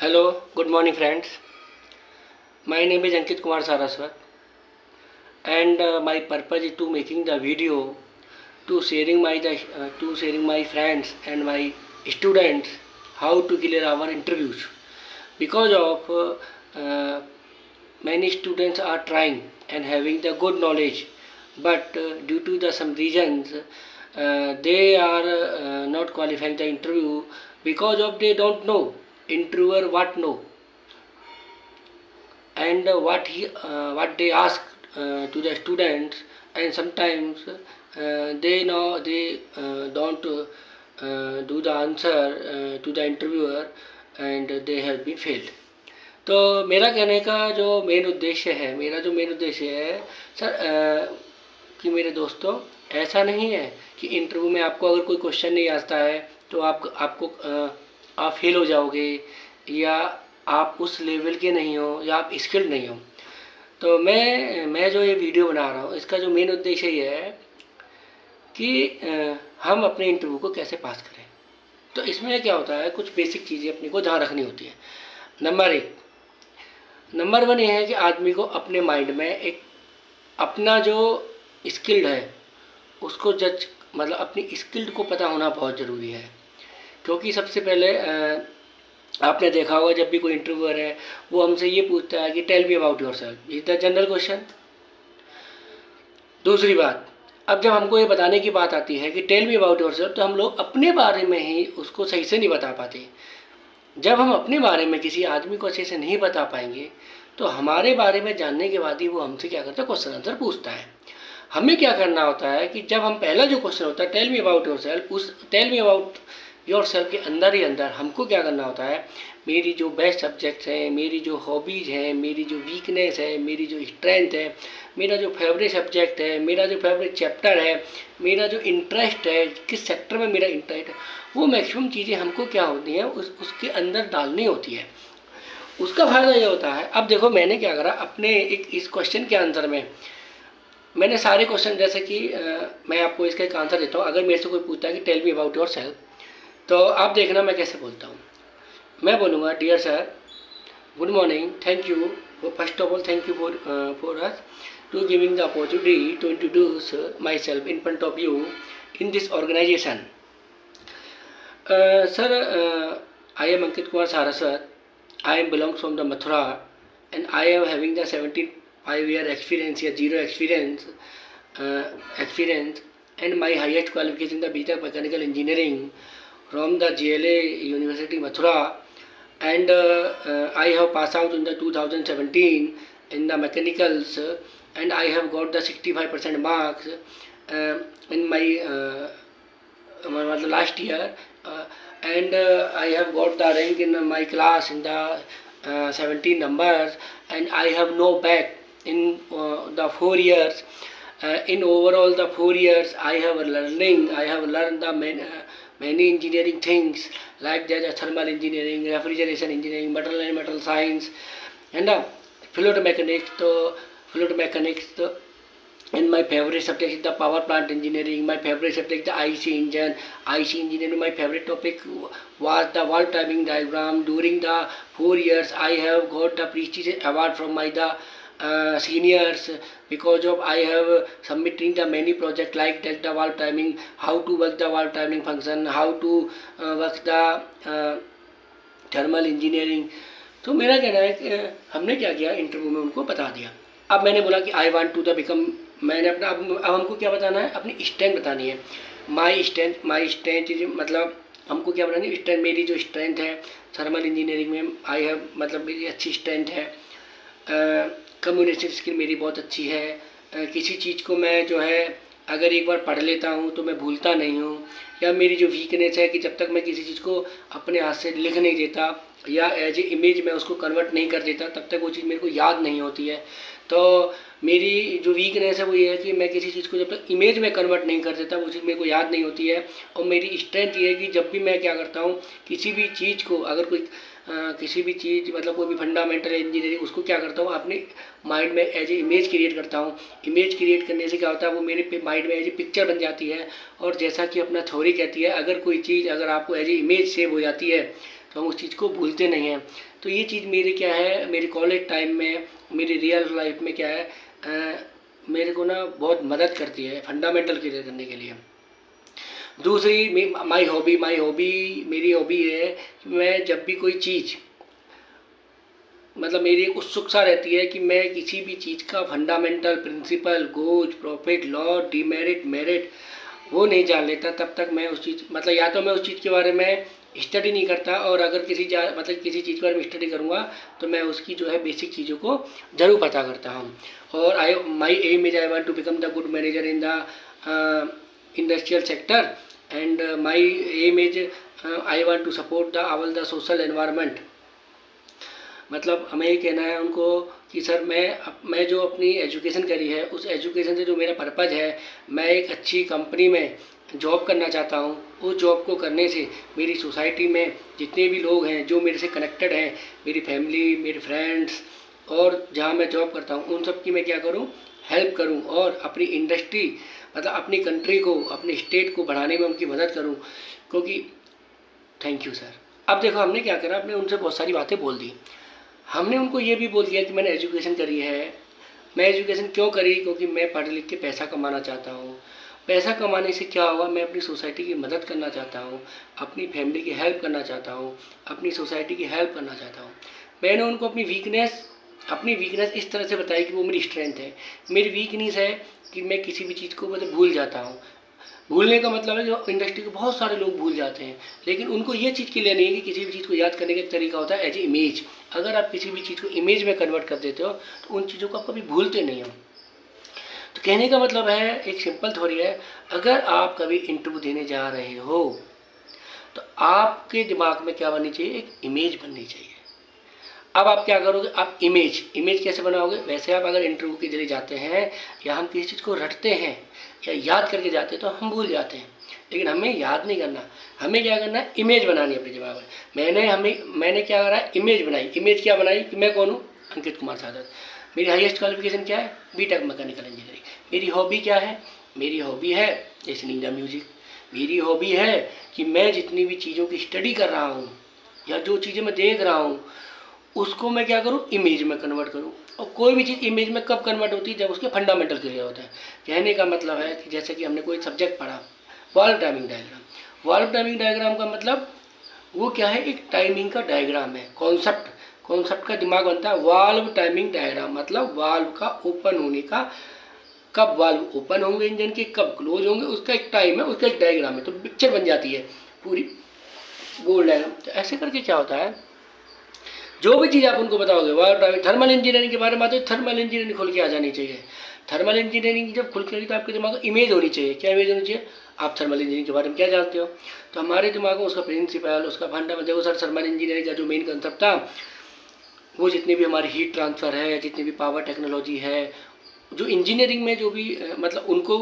Hello, good morning, friends. My name is Ankit Kumar Saraswat, and my purpose is to making the video to sharing my friends and my students how to clear our interviews. Because of many students are trying and having the good knowledge, but due to the some reasons they are not qualifying the interview because of they don't know interviewer what know and what they ask to the students, and sometimes they don't do the answer to the interviewer and they have been failed. तो मेरा कहने का जो main उद्देश्य है sir कि मेरे दोस्तों, ऐसा नहीं है कि इंटरव्यू में आपको अगर कोई क्वेश्चन नहीं आता है तो आप फेल हो जाओगे, या आप उस लेवल के नहीं हो, या आप स्किल्ड नहीं हो। तो मैं जो ये वीडियो बना रहा हूँ, इसका जो मेन उद्देश्य ये है कि हम अपने इंटरव्यू को कैसे पास करें। तो इसमें क्या होता है, कुछ बेसिक चीज़ें अपने को ध्यान रखनी होती है। नंबर वन ये है कि आदमी को अपने माइंड में एक अपना जो स्किल्ड है उसको जज, मतलब अपनी स्किल्ड को पता होना बहुत ज़रूरी है। क्योंकि सबसे पहले आपने देखा होगा जब भी कोई इंटरव्यूअर है वो हमसे ये पूछता है कि tell me about yourself, is the general question. दूसरी बात, अब जब हमको ये बताने की बात आती है कि tell me about yourself, तो हम लोग अपने बारे में ही उसको सही से नहीं बता पाते। जब हम अपने बारे में किसी आदमी को अच्छे से नहीं बता पाएंगे तो हमारे बारे में जानने के बाद ही वो हमसे क्या करता है, क्वेश्चन आंसर पूछता है। हमें क्या करना होता है कि जब हम पहला जो क्वेश्चन होता है tell me about yourself, उस tell me about yourself के अंदर ही अंदर हमको क्या करना होता है, मेरी जो बेस्ट सब्जेक्ट्स हैं, मेरी जो हॉबीज़ हैं, मेरी जो वीकनेस है, मेरी जो स्ट्रेंथ है, मेरा जो फेवरेट सब्जेक्ट है, मेरा जो फेवरेट चैप्टर है, मेरा जो इंटरेस्ट है, किस सेक्टर में मेरा इंटरेस्ट है, वो मैक्सिमम चीज़ें हमको क्या होती हैं उसके अंदर डालनी होती है। उसका फ़ायदा ये होता है, अब देखो मैंने क्या करा अपने इस क्वेश्चन के आंसर में, मैंने सारे क्वेश्चन जैसे कि मैं आपको इसका एक आंसर देता हूँ। अगर मेरे से कोई पूछता है कि tell me about yourself, तो आप देखना मैं कैसे बोलता हूँ। मैं बोलूँगा dear sir, good morning, thank you, first of all thank you for us to giving the opportunity to introduce myself in front of you in this organisation. Sir, I am Ankit Kumar Saraswat. I am belongs from the Mathura, and I am having the 75-year experience or zero experience, and my highest qualification the BTech Mechanical Engineering from the JLA University Mathura, and I have passed out in the 2017 in the mechanicals, and I have got the 65% marks in my last year, and I have got the rank in my class in the 17 numbers, and I have no back in the 4 years. In overall the 4 years I have learned the many engineering things like the thermal engineering, refrigeration engineering, material and metal science, and fluid mechanics. And my favorite subject is the power plant engineering. My favorite subject the IC engineering. My favorite topic was the valve timing diagram. During the 4 years I have got the prestigious award from my seniors, because of I have submitting the many project like that the valve timing, how to work the valve timing function, how to work the thermal engineering. तो मेरा कहना है कि हमने क्या किया, interview में उनको बता दिया। अब मैंने बोला कि I want to the become, मैंने अपना अब हमको क्या बताना है, अपनी स्ट्रेंथ बतानी है। माई स्ट्रेंथ मतलब हमको क्या बतानी है, स्ट्रेंथ, मेरी जो स्ट्रेंथ है थर्मल इंजीनियरिंग में आई हैव, मतलब मेरी अच्छी स्ट्रेंथ है। कम्युनिकेशन स्किल मेरी बहुत अच्छी है। किसी चीज़ को मैं जो है अगर एक बार पढ़ लेता हूँ तो मैं भूलता नहीं हूँ। या मेरी जो वीकनेस है कि जब तक मैं किसी चीज़ को अपने हाथ से लिख नहीं देता या एज ए इमेज में उसको कन्वर्ट नहीं कर देता, तब तक वो चीज़ मेरे को याद नहीं होती है। तो मेरी जो वीकनेस है वो ये है कि मैं किसी चीज़ को जब तक इमेज में कन्वर्ट नहीं कर देता वो चीज़ मेरे को याद नहीं होती है। और मेरी स्ट्रेंथ ये है कि जब भी मैं क्या करता हूँ, किसी भी चीज़ को अगर कोई किसी भी चीज़ मतलब कोई भी फंडामेंटल इंजीनियरिंग उसको क्या करता हूँ, अपने माइंड में एज ए इमेज क्रिएट करता हूँ। इमेज क्रिएट करने से क्या होता है, वो मेरे माइंड में एज ए पिक्चर बन जाती है। और जैसा कि अपना थ्योरी कहती है, अगर कोई चीज़ अगर आपको एज ए इमेज सेव हो जाती है तो हम उस चीज़ को भूलते नहीं हैं। तो ये चीज़ मेरे क्या है, मेरे कॉलेज टाइम में, मेरी रियल लाइफ में क्या है, मेरे को ना बहुत मदद करती है फंडामेंटल क्लियर करने के लिए। दूसरी माई हॉबी मेरी हॉबी है कि मैं जब भी कोई चीज़, मतलब मेरी एक उत्सुकता रहती है कि मैं किसी भी चीज़ का fundamental principle, goes, profit, loss, demerit, merit वो नहीं जान लेता, तब तक मैं उस चीज़, मतलब या तो मैं उस चीज़ के बारे में स्टडी नहीं करता, और अगर किसी चीज़ के बारे में स्टडी करूँगा तो मैं उसकी जो है बेसिक चीज़ों को ज़रूर पता करता हूँ। और my aim is I want to become the good manager in the industrial sector, and my aim is I want to support the all the social environment. मतलब हमें ये कहना है उनको कि सर मैं जो अपनी एजुकेशन करी है, उस एजुकेशन से जो मेरा पर्पज़ है, मैं एक अच्छी कंपनी में जॉब करना चाहता हूँ। उस जॉब को करने से मेरी सोसाइटी में जितने भी लोग हैं जो मेरे से कनेक्टेड हैं, मेरी फैमिली, मेरे फ्रेंड्स, और जहाँ मैं जॉब करता हूँ, उन सब की मैं क्या करूँ, हेल्प करूँ, और अपनी इंडस्ट्री, मतलब अपनी कंट्री को, अपने स्टेट को बढ़ाने में उनकी मदद करूँ। क्योंकि थैंक यू सर। अब देखो हमने क्या करा, हमने उनसे बहुत सारी बातें बोल दी। हमने उनको ये भी बोल दिया कि मैंने एजुकेशन करी है। मैं एजुकेशन क्यों करी, क्योंकि मैं पढ़ लिख के पैसा कमाना चाहता हूँ। पैसा कमाने से क्या हुआ, मैं अपनी सोसाइटी की मदद करना चाहता हूँ, अपनी फैमिली की हेल्प करना चाहता हूँ, अपनी सोसाइटी की हेल्प करना चाहता हूँ। मैंने उनको अपनी वीकनेस इस तरह से बताई कि वो मेरी स्ट्रेंथ है। मेरी वीकनेस है कि मैं किसी भी चीज़ को मतलब भूल जाता हूँ। भूलने का मतलब है जो इंडस्ट्री के बहुत सारे लोग भूल जाते हैं, लेकिन उनको ये चीज़ क्लियर नहीं है कि किसी भी चीज़ को याद करने का एक तरीका होता है एज ए इमेज। अगर आप किसी भी चीज़ को इमेज में कन्वर्ट कर देते हो तो उन चीज़ों को आप कभी भूलते नहीं हो। तो कहने का मतलब है, एक सिंपल थ्योरी है, अगर आप कभी इंटरव्यू देने जा रहे हो तो आपके दिमाग में क्या बननी चाहिए, एक इमेज बननी चाहिए। अब आप क्या करोगे, आप इमेज कैसे बनाओगे, वैसे आप अगर इंटरव्यू के लिए जाते हैं या हम किसी चीज़ को रटते हैं या याद करके जाते हैं तो हम भूल जाते हैं, लेकिन हमें याद नहीं करना, हमें क्या करना है, इमेज बनानी है अपने दिमाग में। मैंने क्या करा, इमेज बनाई। इमेज क्या बनाई कि मैं कौन हूँ, अंकित कुमार साधक। मेरी हाईएस्ट क्वालिफिकेशन क्या है, बीटेक मैकेनिकल इंजीनियरिंग। मेरी हॉबी क्या है, मेरी हॉबी है लिसनिंग द म्यूजिक। मेरी हॉबी है कि मैं जितनी भी चीज़ों की स्टडी कर रहा हूँ या जो चीज़ें मैं देख रहा हूँ उसको मैं क्या करूँ, इमेज में कन्वर्ट करूँ। और कोई भी चीज़ इमेज में कब कन्वर्ट होती है, जब उसके फंडामेंटल क्लियर होते हैं। कहने का मतलब है कि जैसे कि हमने कोई सब्जेक्ट पढ़ा, valve timing diagram. Valve timing diagram का मतलब वो क्या है, एक टाइमिंग का डायग्राम है। कॉन्सेप्ट का दिमाग बनता है। वाल्व टाइमिंग डायग्राम मतलब वाल्व का ओपन होने का, कब वाल्व ओपन होंगे इंजन के, कब क्लोज होंगे, उसका एक टाइम है, उसका एक डायग्राम है। तो पिक्चर बन जाती है पूरी गोल डायग्राम। तो ऐसे करके क्या होता है, जो भी चीज़ आप उनको बताओगे, वाल्व थर्मल इंजीनियरिंग के बारे में आते हो, थर्मल इंजीनियरिंग खुल के आ जानी चाहिए। थर्मल इंजीनियरिंग जब खुल के आएगी तो आपके दिमाग में इमेज होनी चाहिए। क्या इमेज होनी चाहिए, आप थर्मल इंजीनियरिंग के बारे में क्या जानते हो। तो हमारे दिमाग में उसका प्रिंसिपल, उसका फंडामेंटल, देखो सर थर्मल इंजीनियरिंग का जो मेन कंसेप्ट था, वो जितनी भी हमारी हीट ट्रांसफ़र है, जितनी भी पावर टेक्नोलॉजी है, जो इंजीनियरिंग में जो भी मतलब उनको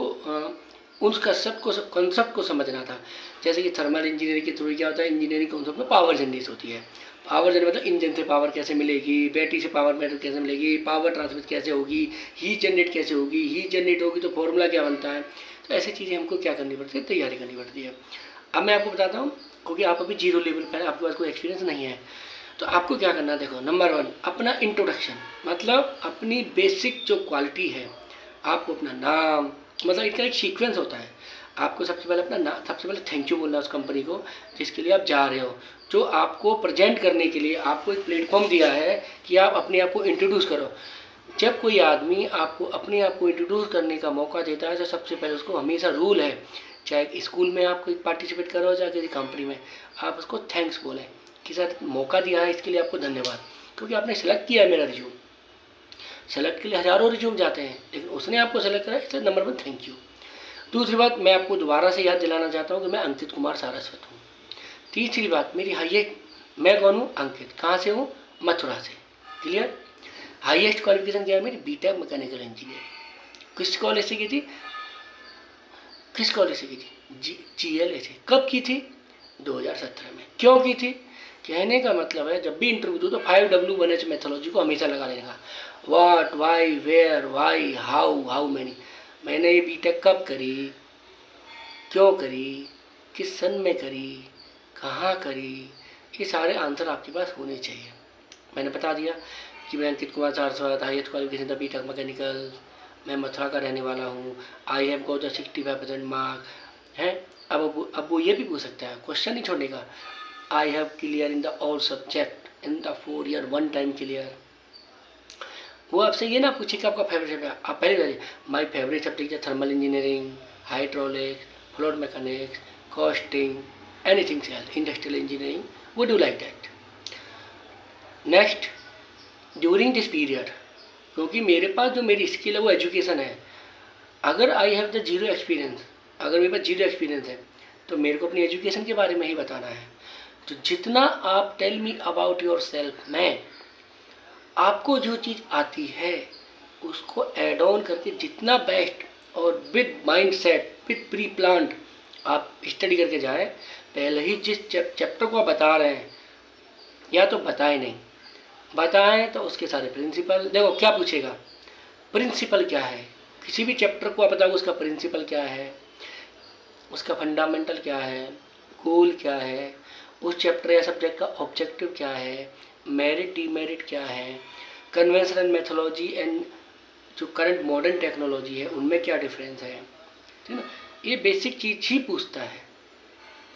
उस कॉन्सेप्ट को समझना था। जैसे कि थर्मल इंजीनियरिंग के थ्रू क्या होता है, इंजीनियरिंग कॉन्सेप्ट में पावर जनरेट होती है। पावर जनरेट मतलब इंजन से पावर कैसे मिलेगी, बैटरी से पावर मेटर कैसे मिलेगी, पावर ट्रांसमिट कैसे होगी, हीट जनरेट कैसे होगी, हीट जनरेट होगी तो फॉर्मूला क्या बनता है। तो ऐसी चीज़ें हमको क्या करनी पड़ती है, तैयारी करनी पड़ती है। अब मैं आपको बताता हूँ, क्योंकि आप अभी जीरो लेवल पर है, आपके पास कोई एक्सपीरियंस नहीं है। तो आपको क्या करना है, देखो नंबर 1 अपना इंट्रोडक्शन, मतलब अपनी बेसिक जो क्वालिटी है। आपको अपना नाम, मतलब इसका एक सीक्वेंस होता है। आपको सबसे पहले अपना नाम, सबसे पहले थैंक यू बोलना उस कंपनी को जिसके लिए आप जा रहे हो, जो आपको प्रेजेंट करने के लिए आपको एक प्लेटफॉर्म दिया है कि आप अपने आप को इंट्रोड्यूस करो। जब कोई आदमी आपको अपने आप को इंट्रोड्यूस करने का मौका देता है तो सबसे पहले उसको हमेशा रूल है, चाहे स्कूल में आप कोई पार्टिसिपेट करो चाहे किसी कंपनी में, आप उसको थैंक्स बोलें कि सर मौका दिया है इसके लिए आपको धन्यवाद, क्योंकि आपने सेलेक्ट किया है मेरा रिज्यूम। सेलेक्ट के लिए हज़ारों रिज्यूम जाते हैं, लेकिन उसने आपको सेलेक्ट करा, इसलिए नंबर 1 थैंक यू। दूसरी बात, मैं आपको दोबारा से याद दिलाना चाहता हूँ कि मैं अंकित कुमार सारस्वत हूँ। तीसरी बात, मेरी हाईएस्ट, मैं कौन हूँ, अंकित, कहाँ से हूँ, मथुरा से। क्लियर। हाईएस्ट क्वालिफिकेशन क्या है मेरी, बीटेक मैकेनिकल इंजीनियरिंग। किस कॉलेज से की थी, किस कॉलेज से की थी, GLA से। कब की थी, 2017 में। क्यों की थी, कहने का मतलब है जब भी इंटरव्यू दो तो 5W1H मेथोलॉजी को हमेशा लगा लेने का। What, why, where, why, how many. मैंने ये बीटेक कब करी, क्यों करी, किस सन में करी, कहाँ करी, ये सारे आंसर आपके पास होने चाहिए। मैंने बता दिया कि मैं Ankit Kumar Saraswat, highest qualification the BTech mechanical, मैं मथुरा का रहने वाला हूँ, I have got the 65% mark है। अब वो ये भी पूछ सकता है, क्वेश्चन नहीं छोड़ने का, I have clear in the all subject in the 4 year 1 time clear. वो आपसे ये ना पूछे कि आपका फेवरेट सब्जेक्ट, आप पहले बताइए माई फेवरेट सब्जेक्ट है thermal engineering, hydraulics, fluid mechanics, costing, anything else, industrial engineering, would you like that. Next, during this period, क्योंकि मेरे पास जो मेरी स्किल है वो एजुकेशन है। अगर I have the zero experience, अगर मेरे पास जीरो एक्सपीरियंस है तो मेरे को अपनी एजुकेशन के बारे में ही बताना है। तो जितना आप tell me about yourself, मैं आपको जो चीज़ आती है उसको ऐड ऑन करके जितना बेस्ट और with mind set, with pre planned आप स्टडी करके जाए। पहले ही जिस चैप्टर को आप बता रहे हैं या तो बताएं नहीं, बताएं तो उसके सारे प्रिंसिपल, देखो क्या पूछेगा, प्रिंसिपल क्या है, किसी भी चैप्टर को आप बताओगे उसका प्रिंसिपल क्या है, उसका फंडामेंटल क्या है, गोल क्या है, उस चैप्टर या सब्जेक्ट का ऑब्जेक्टिव क्या है, मेरिट डीमेरिट क्या है, कन्वेंशनल मेथोलॉजी एंड जो करंट मॉडर्न टेक्नोलॉजी है उनमें क्या डिफरेंस है, ठीक है ना। ये बेसिक चीज़ ही पूछता है।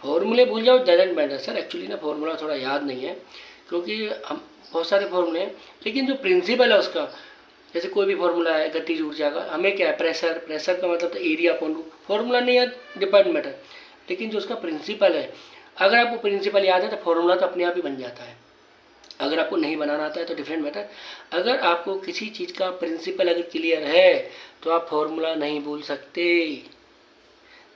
फॉर्मूले भूल जाओ, डजंट मैटर सर, एक्चुअली ना फॉर्मूला थोड़ा याद नहीं है क्योंकि हम बहुत सारे फॉर्मूले हैं, लेकिन जो प्रिंसिपल है उसका, जैसे कोई भी फॉर्मूला है गतिज ऊर्जा का, हमें क्या है प्रेशर, प्रेशर का मतलब तो एरिया अपॉन रूट, फॉर्मूला नहीं याद डिपेंड मैटर, लेकिन जो उसका प्रिंसिपल है, अगर आपको प्रिंसिपल याद है तो फॉर्मूला तो अपने आप ही बन जाता है। अगर आपको नहीं बनाना आता है तो डिफरेंट मैटर। अगर आपको किसी चीज़ का प्रिंसिपल अगर क्लियर है तो आप फॉर्मूला नहीं भूल सकते।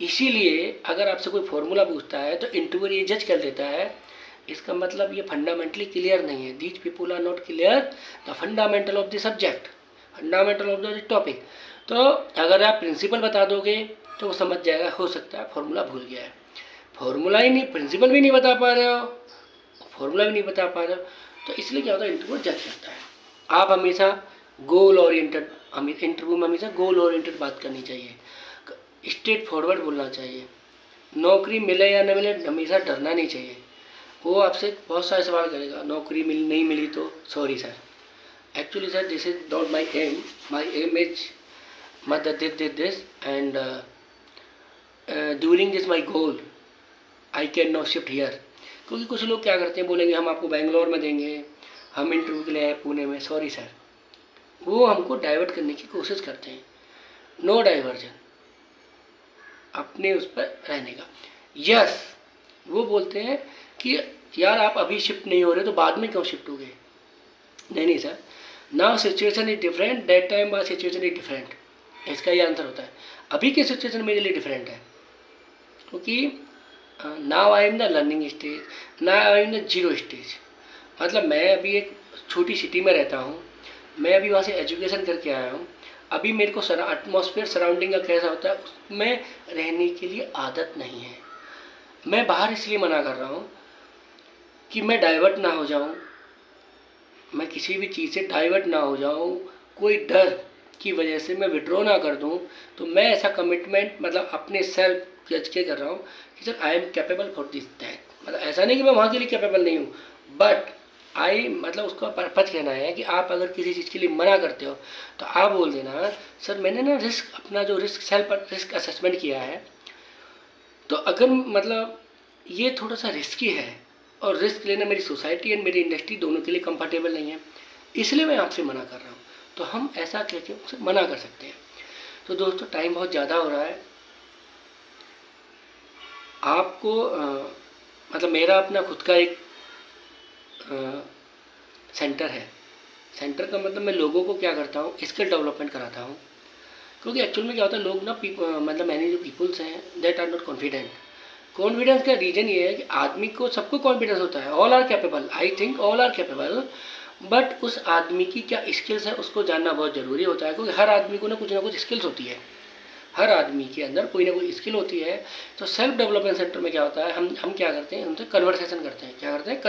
इसीलिए अगर आपसे कोई फॉर्मूला पूछता है तो इंटरव्यूअर ये जज कर देता है, इसका मतलब ये फंडामेंटली क्लियर नहीं है, these people are not clear the fundamental of the subject, fundamental of the topic. तो अगर आप प्रिंसिपल बता दोगे तो वो समझ जाएगा, हो सकता है फॉर्मूला भूल गया है। फॉर्मूला ही नहीं, प्रिंसिपल भी नहीं बता पा रहे हो, फॉर्मूला भी नहीं बता पा रहे हो, तो इसलिए क्या होता है, इंटरव्यू जज करता है। आप हमेशा गोल ओरिएंटेड, इंटरव्यू में हमेशा गोल ओरिएंटेड बात करनी चाहिए, स्ट्रेट फॉरवर्ड बोलना चाहिए। नौकरी मिले या न मिले हमेशा डरना नहीं चाहिए। वो आपसे बहुत सारे सवाल करेगा, नौकरी नहीं मिली तो sorry sir, actually sir this is not my aim, my aim is mother this and during this my goal I can not shift here. क्योंकि कुछ लोग क्या करते हैं, बोलेंगे हम आपको बेंगलोर में देंगे, हम इंटरव्यू के लिए आए पुणे में, सॉरी सर, वो हमको डाइवर्ट करने की कोशिश करते हैं। नो डाइवर्जन, अपने उस पर रहने का। यस, वो बोलते हैं कि यार आप अभी शिफ्ट नहीं हो रहे तो बाद में क्यों शिफ्ट हो गए। नहीं नहीं sir, now situation is different, that time बाद सिचुएशन इज डिफरेंट, इसका ये आंसर होता है। अभी की सिचुएशन मेरे लिए डिफरेंट है क्योंकि now I am the learning stage, now I am the zero stage. मतलब मैं अभी एक छोटी सिटी में रहता हूँ, मैं अभी वहाँ से एजुकेशन करके आया हूँ, अभी मेरे को एटमॉस्फेयर सराउंडिंग का कैसा होता है उसमें रहने के लिए आदत नहीं है। मैं बाहर इसलिए मना कर रहा हूँ कि मैं डाइवर्ट ना हो जाऊँ, मैं किसी भी चीज़ से डाइवर्ट ना हो जाऊँ, कोई डर की वजह से मैं विड्रॉ ना कर दूँ। तो मैं ऐसा कमिटमेंट मतलब अपने सेल्फ जज के कर रहा हूँ कि sir I am capable for this that. मतलब ऐसा नहीं कि मैं वहाँ के लिए कैपेबल नहीं हूँ, बट आई मतलब उसका पर्पज कहना है कि आप अगर किसी चीज़ के लिए मना करते हो तो आप बोल देना सर मैंने ना रिस्क, अपना जो रिस्क सेल्फ रिस्क असेसमेंट किया है, तो अगर मतलब ये थोड़ा सा रिस्की है और रिस्क लेना मेरी सोसाइटी एंड मेरी इंडस्ट्री दोनों के लिए कंफर्टेबल नहीं है, इसलिए मैं आपसे मना कर रहा हूँ। तो हम ऐसा कह के उसे मना कर सकते हैं। तो दोस्तों टाइम बहुत ज़्यादा हो रहा है, आपको मतलब मेरा अपना खुद का एक सेंटर है। सेंटर का मतलब मैं लोगों को क्या करता हूँ, स्किल डेवलपमेंट कराता हूँ। क्योंकि एक्चुअल में क्या होता है, लोग ना मतलब मैंने जो पीपल्स हैं that are not confident. Confidence का रीज़न ये है कि आदमी को सबको कॉन्फिडेंस होता है, all are capable, I think all are capable, but उस आदमी की क्या स्किल्स है उसको जानना बहुत ज़रूरी होता है। क्योंकि हर आदमी को ना कुछ स्किल्स होती है, हर आदमी के अंदर कोई ना कोई स्किल होती है। तो सेल्फ डेवलपमेंट सेंटर में क्या होता है, हम क्या करते हैं, उनसे कन्वर्सेशन करते हैं। क्या करते हैं,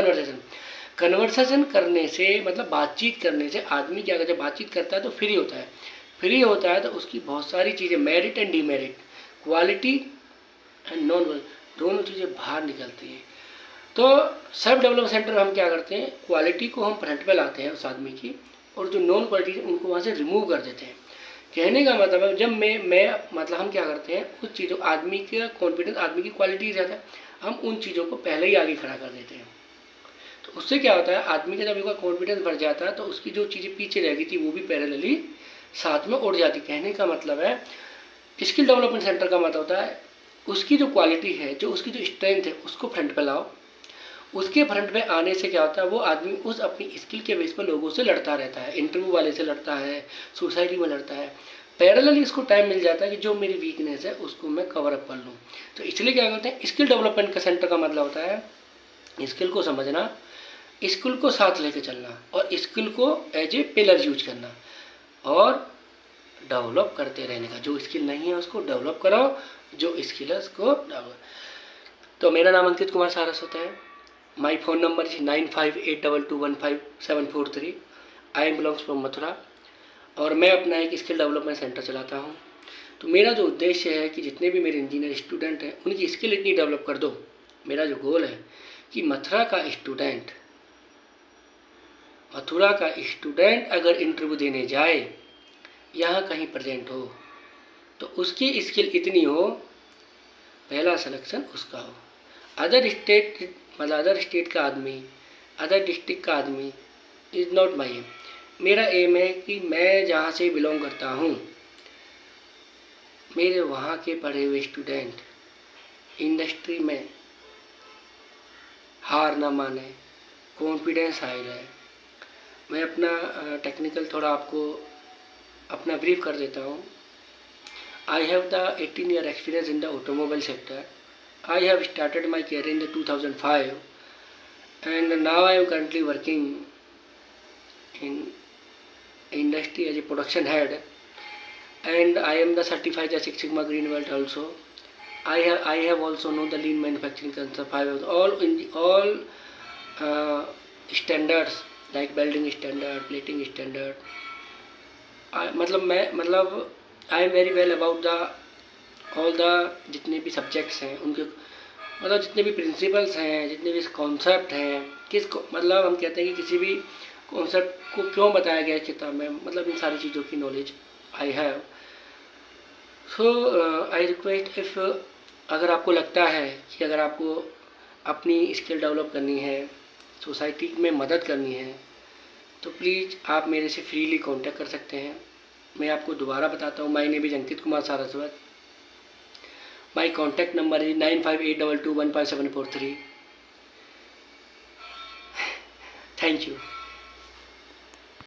कन्वर्सेशन करने से मतलब बातचीत करने से आदमी क्या करता है, बातचीत करता है तो फ्री होता है। फ्री होता है तो उसकी बहुत सारी चीज़ें, merit and demerit, quality and non, दोनों चीज़ें बाहर निकलती हैं। तो सेल्फ डेवलपमेंट सेंटर में हम क्या करते हैं, क्वालिटी को हम फ्रंट पे लाते हैं उस आदमी की, और जो नॉन क्वालिटी उनको वहाँ से रिमूव कर देते हैं। कहने का मतलब है जब मैं मतलब हम क्या करते हैं, उस चीज़ों आदमी का कॉन्फिडेंस, आदमी की क्वालिटी ज़्यादा है, हम उन चीज़ों को पहले ही आगे खड़ा कर देते हैं। तो उससे क्या होता है, आदमी का जब उसका कॉन्फिडेंस बढ़ जाता है तो उसकी जो चीज़ें पीछे रह गई थी वो भी पैरेलली साथ में उड़ जाती। कहने का मतलब है स्किल डेवलपमेंट सेंटर का मतलब होता है उसकी जो क्वालिटी है, जो उसकी जो स्ट्रेंथ है उसको फ्रंट पे लाओ। उसके फ्रंट पे आने से क्या होता है, वो आदमी उस अपनी स्किल के बेस पर लोगों से लड़ता रहता है, इंटरव्यू वाले से लड़ता है, सोसाइटी में लड़ता है। पैरेलली इसको टाइम मिल जाता है कि जो मेरी वीकनेस है उसको मैं कवर अप कर लूँ। तो इसलिए क्या करते हैं, स्किल डेवलपमेंट का सेंटर का मतलब होता है स्किल को समझना, स्किल को साथ लेके चलना, और स्किल को एज ए पिलर यूज करना, और डेवलप करते रहने का। जो स्किल नहीं है उसको डेवलप कराओ, जो स्किल है उसको डेवलप। तो मेरा नाम अंकित कुमार सारस्वत है। My phone number is 9582215743। I am belongs from Mathura, और मैं अपना एक स्किल डेवलपमेंट सेंटर चलाता हूँ। तो मेरा जो उद्देश्य है कि जितने भी मेरे इंजीनियर स्टूडेंट हैं उनकी स्किल इतनी डेवलप कर दो। मेरा जो गोल है कि मथुरा का स्टूडेंट अगर इंटरव्यू देने जाए, यहाँ कहीं प्रेजेंट हो, तो उसकी स्किल इतनी हो, पहला सिलेक्शन उसका हो। अदर स्टेट का आदमी, अदर डिस्ट्रिक्ट का आदमी इज़ नॉट माई एम। मेरा एम है कि मैं जहाँ से बिलोंग करता हूँ, मेरे वहाँ के पढ़े हुए स्टूडेंट इंडस्ट्री में हार ना माने, कॉन्फिडेंस हाई रहे। मैं अपना टेक्निकल थोड़ा आपको अपना ब्रीफ कर देता हूँ। I have the 18-year experience in the automobile sector. I have started my career in the 2005, and now I am currently working in industry as a production head, and I am the certified Six Sigma Green Belt also. I have also know the lean manufacturing concept. I have all standards like welding standard, plating standard. I am very well about the all the जितने भी subjects हैं उनके, मतलब जितने भी principles हैं, जितने भी कॉन्सेप्ट हैं, मतलब हम कहते हैं कि किसी भी कॉन्सेप्ट को क्यों बताया गया है किताब में, मतलब इन सारी चीज़ों की knowledge I have. So I request, if अगर आपको लगता है कि अगर आपको अपनी स्किल डेवलप करनी है, सोसाइटी में मदद करनी है, तो प्लीज़ आप मेरे से फ्रीली कांटेक्ट कर सकते हैं। मैं आपको दोबारा बताता हूँ, my name is Ankit Kumar Saraswat. My contact number is 9582215743। Thank you.